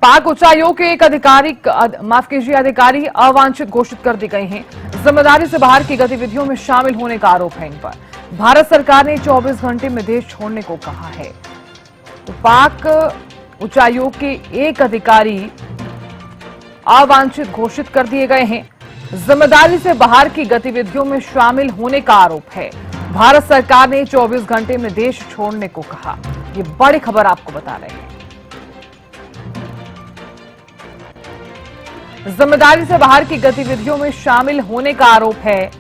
पाक उच्चायोग के एक अधिकारी अवांछित घोषित कर दिए गए हैं। जिम्मेदारी से बाहर की गतिविधियों में शामिल होने का आरोप है इन पर। भारत सरकार ने 24 घंटे में देश छोड़ने को कहा है। तो पाक उच्चायोग के एक अधिकारी अवांछित घोषित कर दिए गए हैं। जिम्मेदारी से बाहर की गतिविधियों में शामिल होने का आरोप है। भारत सरकार ने 24 घंटे में देश छोड़ने को कहा। ये बड़ी खबर आपको बता रहे हैं। जिम्मेदारी से बाहर की गतिविधियों में शामिल होने का आरोप है।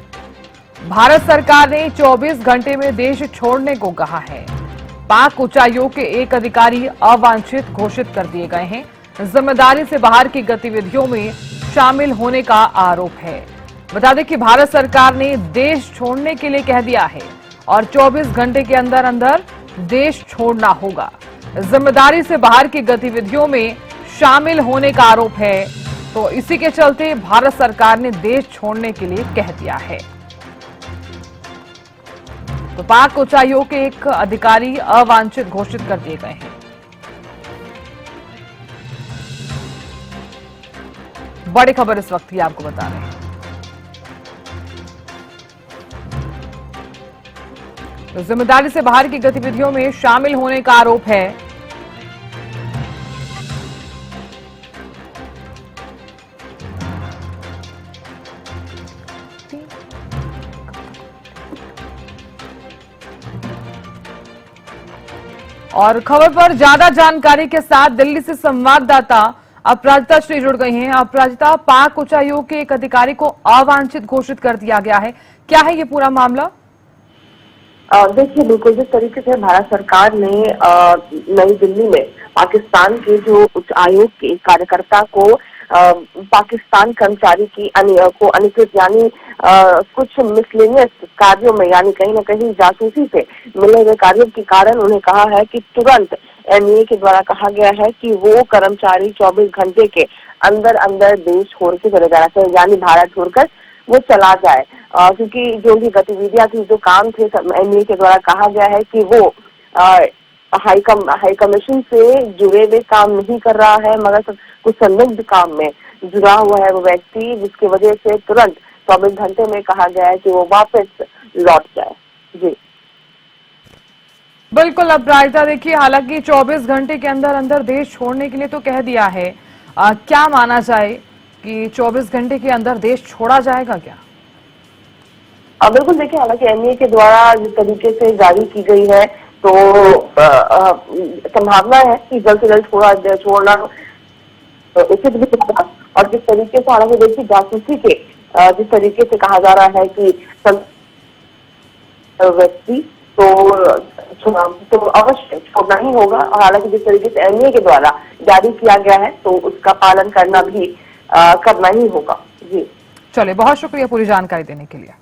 भारत सरकार ने 24 घंटे में देश छोड़ने को कहा है। पाक उच्चायोग के एक अधिकारी अवांछित घोषित कर दिए गए हैं। जिम्मेदारी से बाहर की गतिविधियों में शामिल होने का आरोप है। बता दें कि भारत सरकार ने देश छोड़ने के लिए कह दिया है और 24 घंटे के अंदर अंदर देश छोड़ना होगा। जिम्मेदारी से बाहर की गतिविधियों में शामिल होने का आरोप है। तो इसी के चलते भारत सरकार ने देश छोड़ने के लिए कह दिया है। तो पाक उच्चायोग के एक अधिकारी अवांछित घोषित कर दिए गए हैं। बड़ी खबर इस वक्त की आपको बता रहे हैं। तो जिम्मेदारी से बाहर की गतिविधियों में शामिल होने का आरोप है। और खबर पर ज्यादा जानकारी के साथ दिल्ली से संवाददाता अपराजिता श्री जुड़ गई हैं। अपराजिता, पाक उच्चायोग के एक अधिकारी को अवांछित घोषित कर दिया गया है, क्या है ये पूरा मामला? देखिए, बिल्कुल जिस तरीके से भारत सरकार ने नई दिल्ली में पाकिस्तान के जो उच्च आयोग के कार्यकर्ता को पाकिस्तान कर्मचारी की को अधिकृत यानी कुछ मिसलेनियस कार्यों में यानी कहीं न कहीं जासूसी से मिले हुए कार्यों के कारण उन्हें कहा है कि तुरंत एनआईए के द्वारा कहा गया है कि वो कर्मचारी 24 घंटे के अंदर अंदर देश छोड़ के चले जाना चाहिए, यानी भारत छोड़कर वो चला जाए। क्योंकि जो भी गतिविधियां थी, जो काम थे, एनआईए के द्वारा कहा गया है कि वो हाई कमीशन से जुड़े हुए काम नहीं कर रहा है, मगर कुछ संदिग्ध काम में जुड़ा हुआ है वो व्यक्ति, जिसकी वजह से तुरंत 24 घंटे में कहा गया है कि वो वापस लौट जाए। जी बिल्कुल अपराजिता, देखिए हालांकि 24 घंटे के अंदर अंदर देश छोड़ने के लिए तो कह दिया है। क्या माना जाए कि 24 घंटे के अंदर देश छोड़ा जाएगा क्या? बिल्कुल, देखिए हालांकि एनआईए के द्वारा जिस तरीके से जारी की गई है तो संभावना है कि जल्द से जल्द छोड़ना उचित भी होगा। और जिस तरीके से हालांकि देखिए जासूसी के जिस तरीके से कहा जा रहा है कि व्यक्ति तो अवश्य छोड़ना ही होगा। हालांकि जिस तरीके से एनआईए के द्वारा जारी किया गया है तो उसका पालन करना भी करना ही होगा। जी चलिए, बहुत शुक्रिया पूरी जानकारी देने के लिए।